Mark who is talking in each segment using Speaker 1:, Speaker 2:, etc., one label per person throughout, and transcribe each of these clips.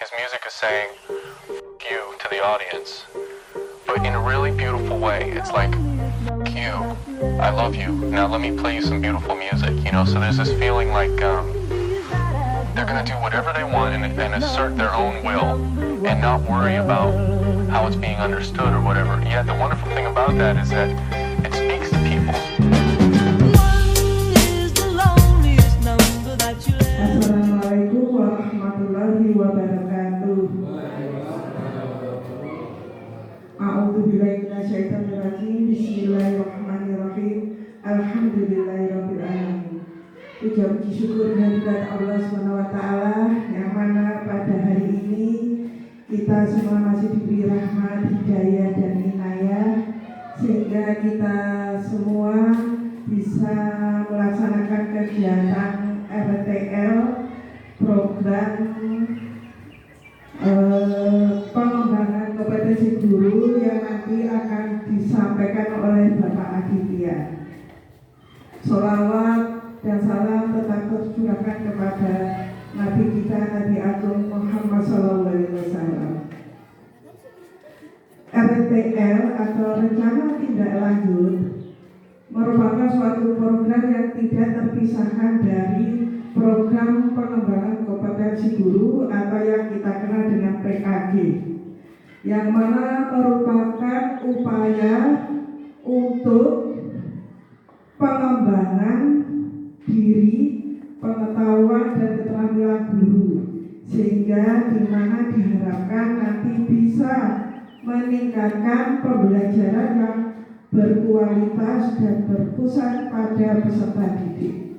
Speaker 1: his music is saying you to the audience, but in a really beautiful way. It's like, you, I love you, now let me play you some beautiful music, you know. So there's this feeling like they're gonna do whatever they want and assert their own will and not worry about how it's being understood or whatever. Yet the wonderful thing about that is that it speaks to people.
Speaker 2: Assalamualaikum warahmatullahi wabarakatuh. A'udzubillahi minasyaitonirrajim. Bismillahirrahmanirrahim. Alhamdulillahirabbil alamin. Puji syukur kehadirat Allah Subhanahu wa taala yang mana pada hari ini kita semua masih diberi rahmat, hidayah dan inayah sehingga kita semua bisa melaksanakan kegiatan RTL program pengembangan kompetensi guru yang nanti akan disampaikan oleh Bapak Aditya. Sholawat dan salam tetap tercurahkan kepada Nabi kita Nabi Agung Muhammad SAW. RTL atau rencana tindak lanjut merupakan suatu program yang tidak terpisahkan dari program pengembangan kompetensi guru atau yang kita kenal dengan PKG, yang mana merupakan upaya untuk pengembangan diri, pengetahuan dan keterampilan guru, sehingga di mana diharapkan nanti bisa meningkatkan pembelajaran yang berkualitas dan berpusat pada peserta didik.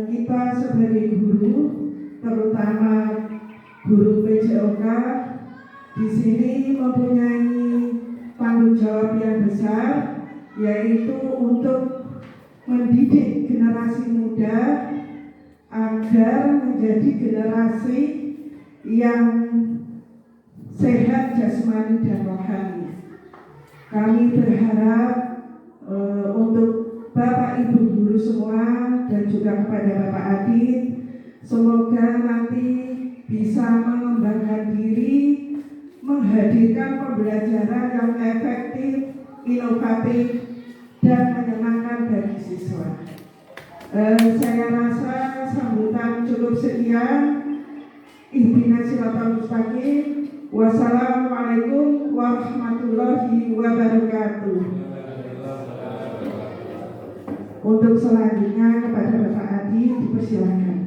Speaker 2: Kita sebagai guru, terutama guru PJOK, di sini mempunyai tanggung jawab yang besar, yaitu untuk mendidik generasi muda agar menjadi generasi yang sehat jasmani dan rohani. Kami berharap untuk Bapak Ibu guru semua dan juga kepada Bapak Adit, semoga nanti bisa mengembangkan diri, menghadirkan pembelajaran yang efektif, inovatif, dan menyenangkan bagi siswa. Saya rasa sambutan cukup sekian. Ihdinas siratal mustaqim. Wassalamualaikum warahmatullahi wabarakatuh. Untuk selanjutnya kepada Bapak Adi dipersilakan.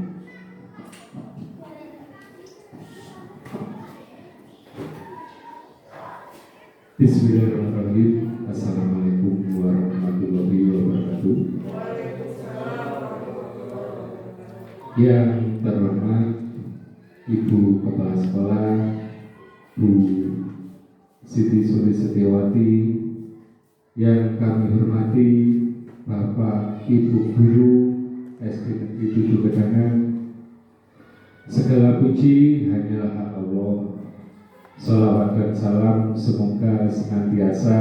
Speaker 3: Bismillahirrahmanirrahim. Assalamualaikum warahmatullahi wabarakatuh. Yang terhormat Ibu Kepala Sekolah, Bu Siti Suri Setiawati, yang kami hormati Bapak Ibu Guru SD Negeri 7 Gedangan. Segala puji hanyalah hak Allah. Salawat dan salam semoga senantiasa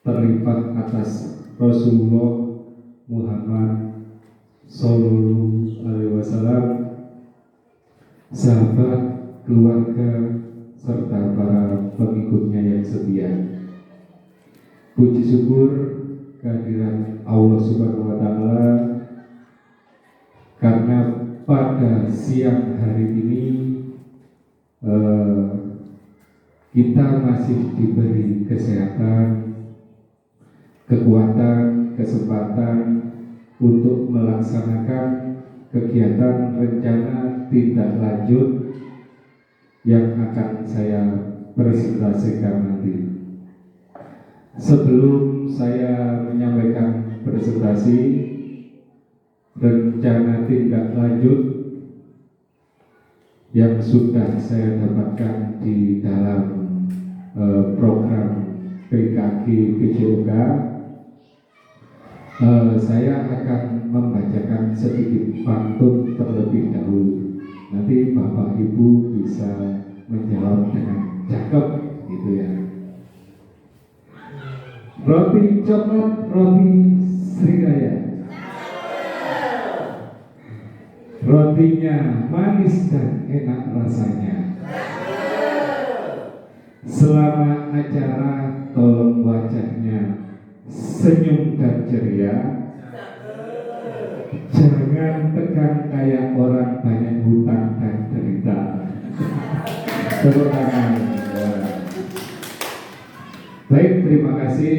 Speaker 3: terlimpah atas Rasulullah Muhammad Sallallahu Alaihi Wasallam, sahabat, keluarga, serta para pengikutnya yang setia. Puji syukur kehadiran Allah Subhanahu wa taala karena pada siang hari ini kita masih diberi kesehatan, kekuatan, kesempatan untuk melaksanakan kegiatan rencana tindak lanjut yang akan saya presentasikan nanti. Sebelum saya menyampaikan presentasi rencana tindak lanjut yang sudah saya dapatkan di dalam program PKG PJOK, saya akan membacakan sedikit pantun terlebih dahulu. Nanti Bapak Ibu bisa menjawab dengan cakep, gitu ya. Roti coklat, roti Srikaya. rotinya manis dan enak rasanya. Selama acara tolong wajahnya senyum dan ceria. Jangan tegang kayak orang banyak hutang dan derita. Tepuk tangan. Baik, terima kasih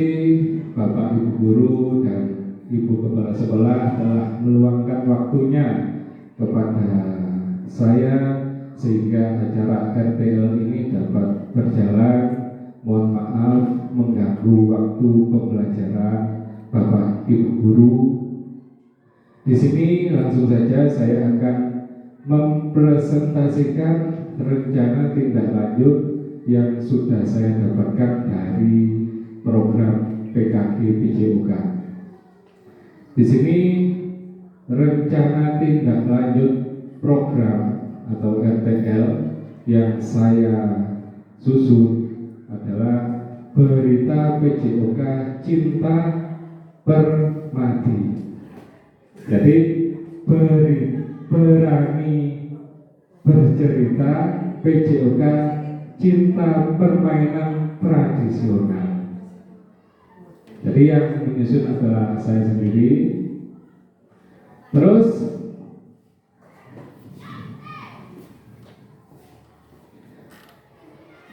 Speaker 3: Bapak Ibu Guru dan Ibu Kepala Sekolah telah meluangkan waktunya kepada saya sehingga acara RTL ini dapat berjalan. Mohon maaf mengganggu waktu pembelajaran Bapak Ibu Guru. Di sini langsung saja saya akan mempresentasikan rencana tindak lanjut yang sudah saya dapatkan dari program PKG PJOK. Di sini rencana tindak lanjut program atau RTL yang saya susun adalah berita PJOK Cinta Permadi. Jadi berani bercerita PJOK Cinta Permainan Tradisional. Jadi yang menyusun adalah saya sendiri. Terus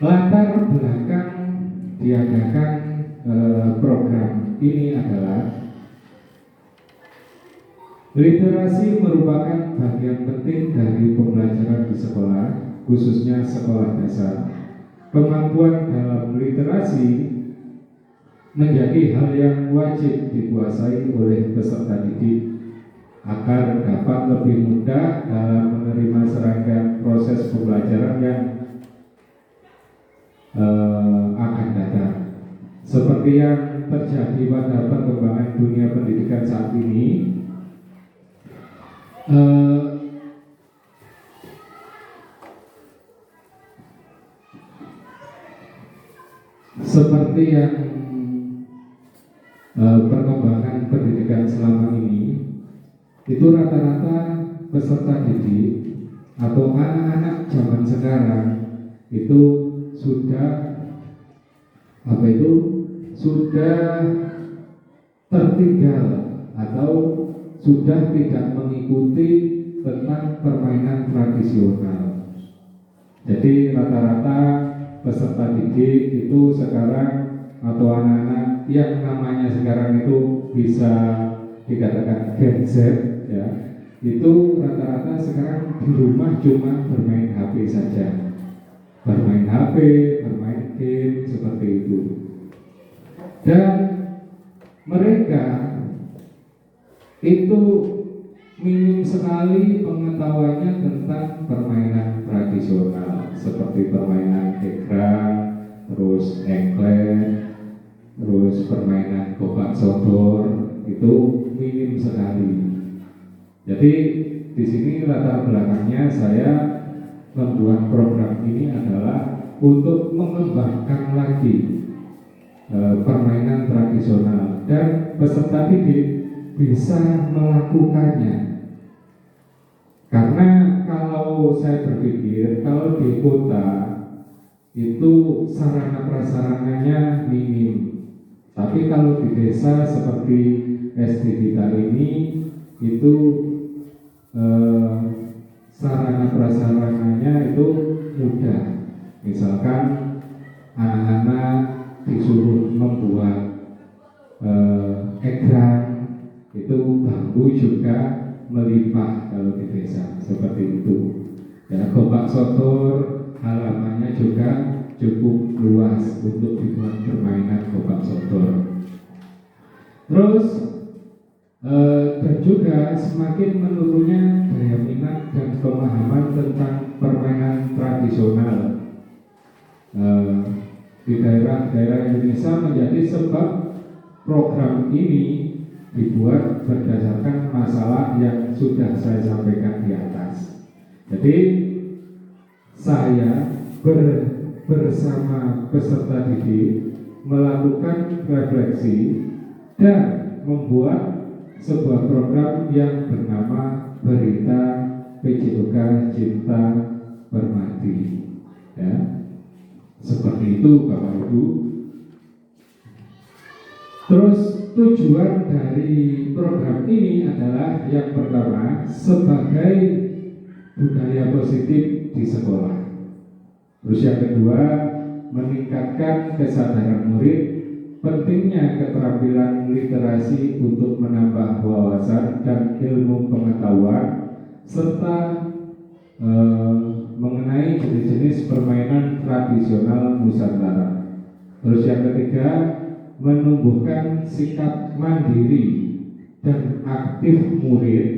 Speaker 3: latar belakang diadakan program ini adalah literasi merupakan bagian penting dari pembelajaran di sekolah, khususnya sekolah dasar. Kemampuan dalam literasi menjadi hal yang wajib dikuasai oleh peserta didik agar dapat lebih mudah dalam menerima serangkaian proses pembelajaran yang akan datang. Seperti yang terjadi pada perkembangan dunia pendidikan saat ini, seperti yang perkembangan pendidikan selama ini, itu rata-rata peserta didik atau anak-anak zaman sekarang itu sudah tertinggal atau sudah tidak mengikuti tentang permainan tradisional. Jadi rata-rata peserta didik itu sekarang atau anak-anak yang namanya sekarang itu bisa dikatakan Gen Z ya, itu rata-rata sekarang di rumah cuma bermain HP saja, bermain HP, bermain game seperti itu. Dan mereka itu minim sekali pengetahuannya tentang permainan tradisional seperti permainan ekran, terus engklek, terus permainan gobak sodor, itu minim sekali. Jadi di sini latar belakangnya saya membuat program ini adalah untuk mengembangkan lagi permainan tradisional dan peserta didik bisa melakukannya. Karena kalau saya berpikir kalau di kota itu sarana prasarananya minim, tapi kalau di desa seperti SD kita ini itu sarana prasarananya itu mudah. Misalkan anak-anak disuruh membuat ekran, itu bambu juga melimpah kalau di desa seperti itu. Ya, gobak sodor halamannya juga cukup luas untuk dibuat permainan gobak sodor. Terus dan juga semakin menurunnya daya minat dan pemahaman tentang permainan tradisional di daerah-daerah Indonesia menjadi sebab program ini dibuat berdasarkan masalah yang sudah saya sampaikan di atas. Jadi saya bersama peserta didik melakukan refleksi dan membuat sebuah program yang bernama Berita PJOK Cinta Permati. Ya, seperti itu Bapak Ibu. Terus tujuan dari program ini adalah yang pertama sebagai budaya positif di sekolah. Terus yang kedua meningkatkan kesadaran murid pentingnya keterampilan literasi untuk menambah wawasan dan ilmu pengetahuan serta mengenai jenis-jenis permainan tradisional Nusantara. Terus yang ketiga menumbuhkan sikap mandiri dan aktif murid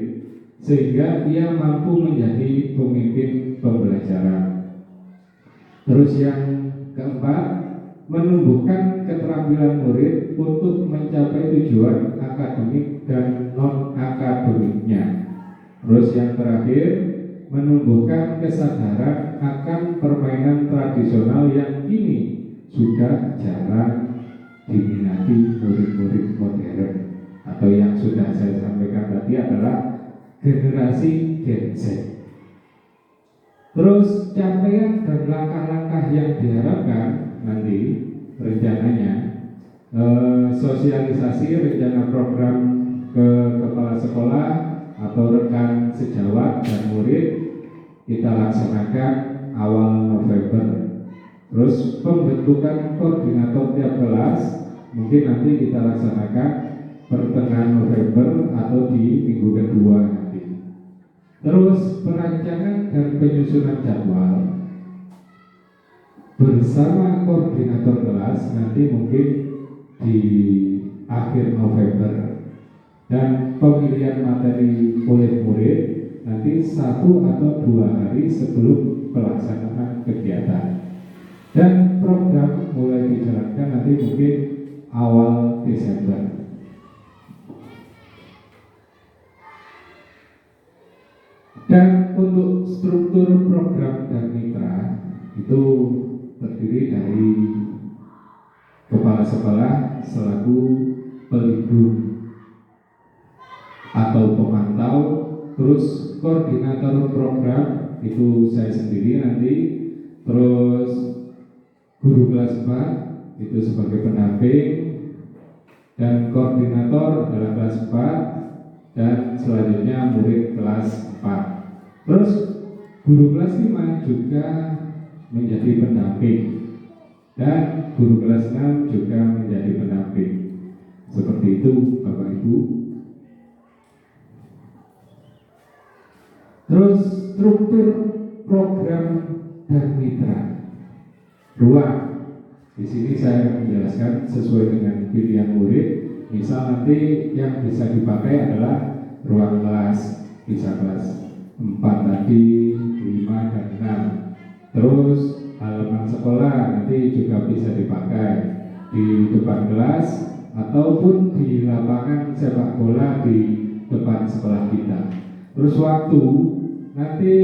Speaker 3: sehingga ia mampu menjadi pemimpin pembelajaran. Terus yang keempat, menumbuhkan keterampilan murid untuk mencapai tujuan akademik dan non-akademiknya. Terus yang terakhir, menumbuhkan kesadaran akan permainan tradisional yang kini sudah jarang diminati murid-murid modern, atau yang sudah saya sampaikan tadi adalah generasi Gen Z. Terus capaian dan langkah-langkah yang diharapkan nanti rencananya sosialisasi rencana program ke kepala sekolah atau rekan sejawat dan murid kita laksanakan awal November. Terus pembentukan koordinator tiap kelas mungkin nanti kita laksanakan pertengahan November atau di minggu kedua nanti. Terus perancangan dan penyusunan jadwal bersama koordinator kelas nanti mungkin di akhir November, dan pemilihan materi oleh murid nanti 1 atau 2 hari sebelum pelaksanaan kegiatan. Dan program mulai dijalankan nanti mungkin awal Desember. Dan untuk struktur program dan mitra itu terdiri dari kepala sekolah selaku pelindung atau pemantau, terus koordinator program itu saya sendiri nanti, terus guru kelas 4 itu sebagai pendamping, dan koordinator adalah kelas 4, dan selanjutnya murid kelas 4. Terus guru kelas 5 juga menjadi pendamping, dan guru kelas 6 juga menjadi pendamping. Seperti itu Bapak Ibu. Terus struktur program dan mitra. Ruang. Di sini saya akan menjelaskan sesuai dengan pilihan murid. Misal nanti yang bisa dipakai adalah ruang kelas, bisa kelas 4 tadi, 5 dan 6. Terus halaman sekolah nanti juga bisa dipakai di depan kelas ataupun di lapangan sepak bola di depan sekolah kita. Terus waktu nanti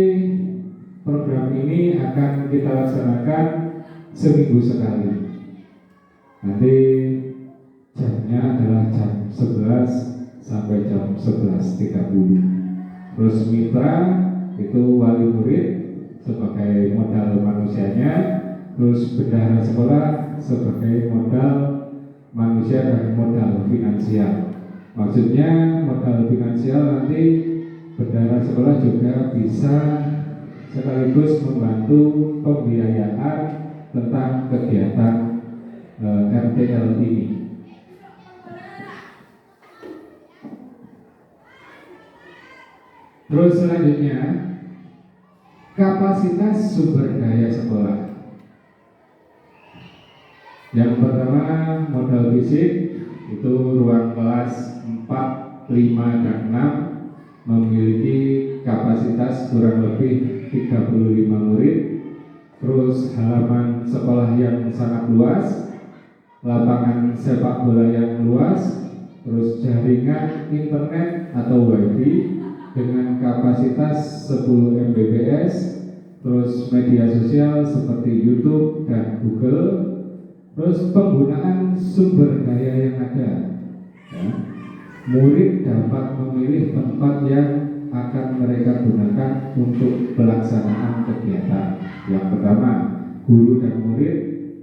Speaker 3: program ini akan kita laksanakan seminggu sekali. Nanti jamnya adalah jam 11 sampai jam 11.30. Terus mitra itu wali murid sebagai modal manusianya, terus bendahara sekolah sebagai modal manusia dan modal finansial. Maksudnya modal finansial nanti bendahara sekolah juga bisa sekaligus membantu pembiayaan tentang kegiatan RTL ini. Terus selanjutnya kapasitas sumber daya sekolah. Yang pertama modal fisik, itu ruang kelas 4, 5, dan 6 memiliki kapasitas kurang lebih 35 murid. Terus halaman sekolah yang sangat luas, lapangan sepak bola yang luas, terus jaringan internet atau wifi dengan kapasitas 10 Mbps, terus media sosial seperti YouTube dan Google, terus penggunaan sumber daya yang ada. Ya. Murid dapat memilih tempat yang akan mereka gunakan untuk pelaksanaan kegiatan. Yang pertama, guru dan murid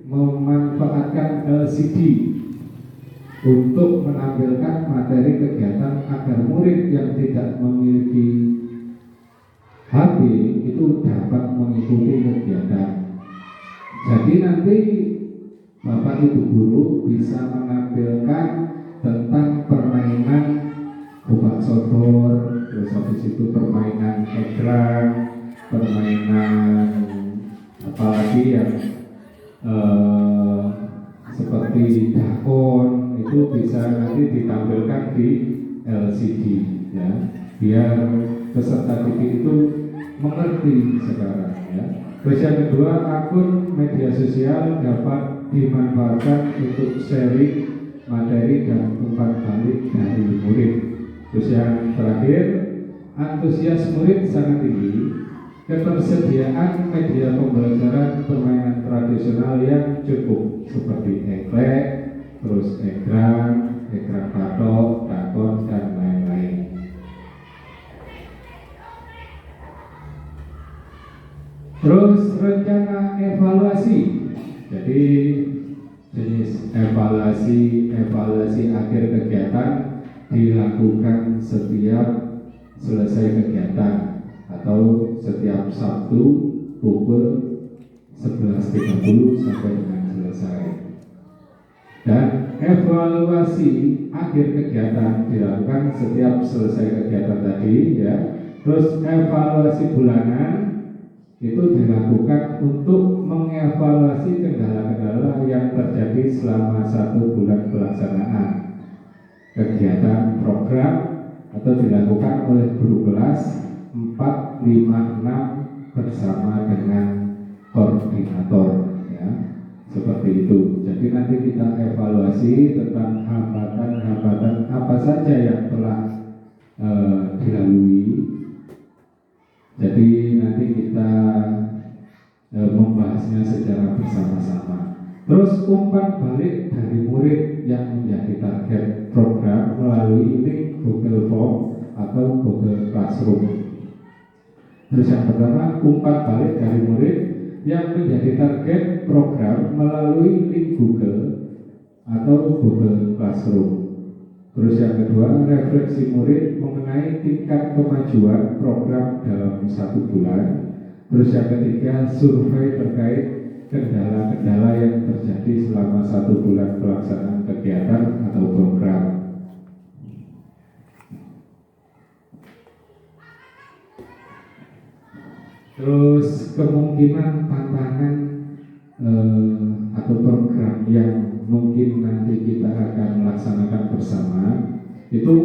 Speaker 3: memanfaatkan LCD untuk menampilkan materi kegiatan agar murid yang tidak memiliki HP itu dapat mengikuti kegiatan. Jadi nanti Bapak Ibu guru bisa menampilkan tentang permainan gobak sodor, terus habis itu permainan egrang, permainan apalagi yang seperti dakon, itu bisa nanti ditampilkan di LCD ya, biar peserta didik itu mengerti sekarang ya. Terus yang kedua, akun media sosial dapat dimanfaatkan untuk sharing materi dan umpan balik dari murid. Terus yang terakhir, antusias murid sangat tinggi. Ketersediaan media pembelajaran permainan tradisional yang cukup seperti eklek, terus egrang, egrang patok, dakon, dan lain-lain. Terus rencana evaluasi. Jadi jenis evaluasi akhir kegiatan dilakukan setiap selesai kegiatan atau setiap Sabtu pukul 11.30 sampai dengan selesai. Dan evaluasi akhir kegiatan dilakukan setiap selesai kegiatan tadi ya. Terus evaluasi bulanan itu dilakukan untuk mengevaluasi kendala-kendala yang terjadi selama 1 bulan pelaksanaan kegiatan program, atau dilakukan oleh guru kelas 4, 5, 6 bersama dengan koordinator ya, seperti itu. Jadi nanti kita evaluasi tentang hambatan-hambatan apa saja yang telah dilalui. Jadi nanti kita membahasnya secara bersama-sama. Terus umpan balik dari murid yang menjadi target program melalui link Google Form atau Google Classroom. Terus yang pertama, umpan balik dari murid yang menjadi target program melalui link Google atau Google Classroom. Terus yang kedua, refleksi murid mengenai tingkat kemajuan program dalam 1 bulan. Terus yang ketiga, survei terkait kendala-kendala yang terjadi selama 1 bulan pelaksanaan kegiatan atau program. Terus kemungkinan tantangan atau program yang mungkin nanti kita akan melaksanakan bersama itu,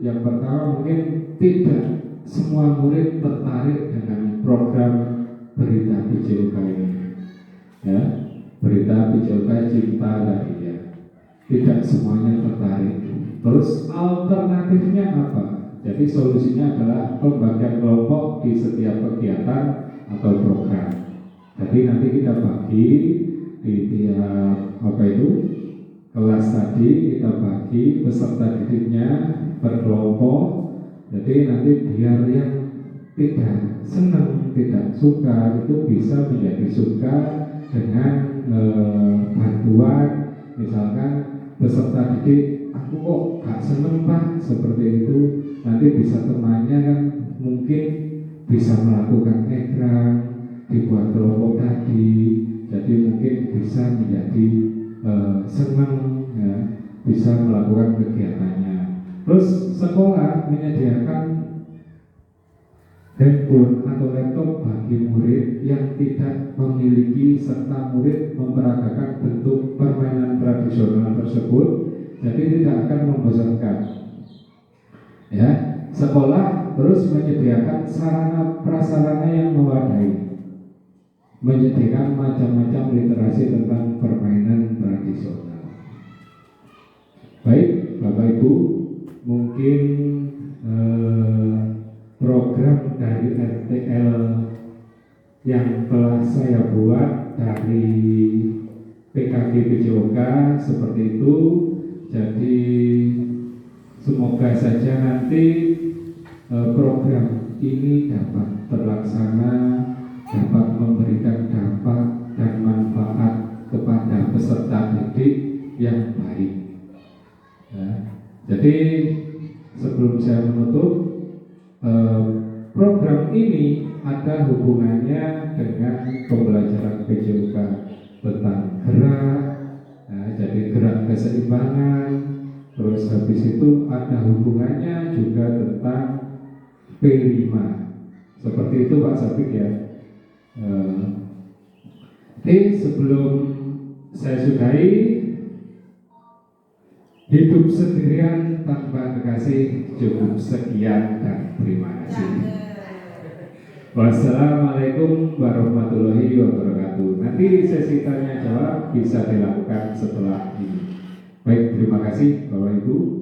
Speaker 3: yang pertama mungkin tidak semua murid tertarik dengan program berita PJOK ini ya, berita PJOK Cinta tadi ya, tidak semuanya tertarik. Terus alternatifnya apa? Jadi solusinya adalah pembagian kelompok di setiap kegiatan atau program. Jadi nanti kita bagi di tiap kelas tadi, kita bagi peserta didiknya per kelompok. Jadi nanti biar yang tidak senang, tidak suka itu bisa menjadi suka dengan bantuan. Misalkan peserta didik, aku kok gak seneng Pak, seperti itu. Nanti bisa temannya kan mungkin bisa melakukan egrang, dibuat kelompok tadi. Jadi mungkin bisa menjadi senang ya, bisa melakukan kegiatannya. Terus sekolah menyediakan handphone atau laptop bagi murid yang tidak memiliki, serta murid memperagakan bentuk permainan tradisional tersebut, jadi tidak akan membosankan. Ya, sekolah terus menyediakan sarana prasarana yang memadai, menyediakan macam-macam literasi tentang permainan tradisional. Baik, Bapak Ibu, mungkin program dari RTL yang telah saya buat dari PKG PJOK seperti itu. Jadi semoga saja nanti program ini dapat terlaksana, dapat memberikan dampak dan manfaat kepada peserta didik yang baik. Ya. Jadi sebelum saya menutup, program ini ada hubungannya dengan pembelajaran PJOK tentang gerak, jadi gerak keseimbangan. Terus habis itu ada hubungannya juga tentang P5. Seperti itu Pak Sabik ya. Sebelum saya sudahi, hidup sendirian tanpa kekasih cukup sekian dan terima kasih. Wassalamualaikum warahmatullahi wabarakatuh. Nanti sesi tanya jawab bisa dilakukan setelah ini. Baik, terima kasih Bapak Ibu.